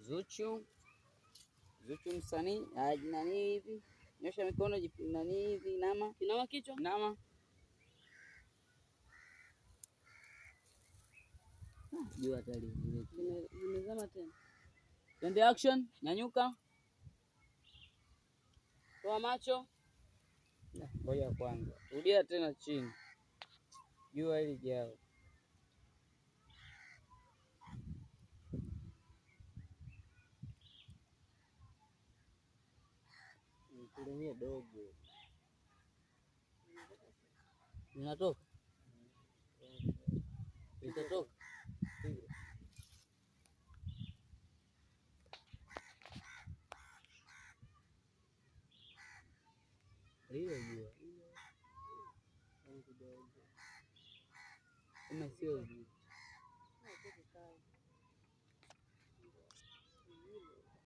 Zuchu msanii nani hivi, nyosha mikono nani hivi, inama kichwa, inama. Jua tayari nimezama tena. Twende action, nyanyuka. Toa macho. Ngoja kwanza. Rudia tena chini. Jua hili jao. Mkulimie dogo. Inatoka? Itatoka? Hiyo jua. Kama sio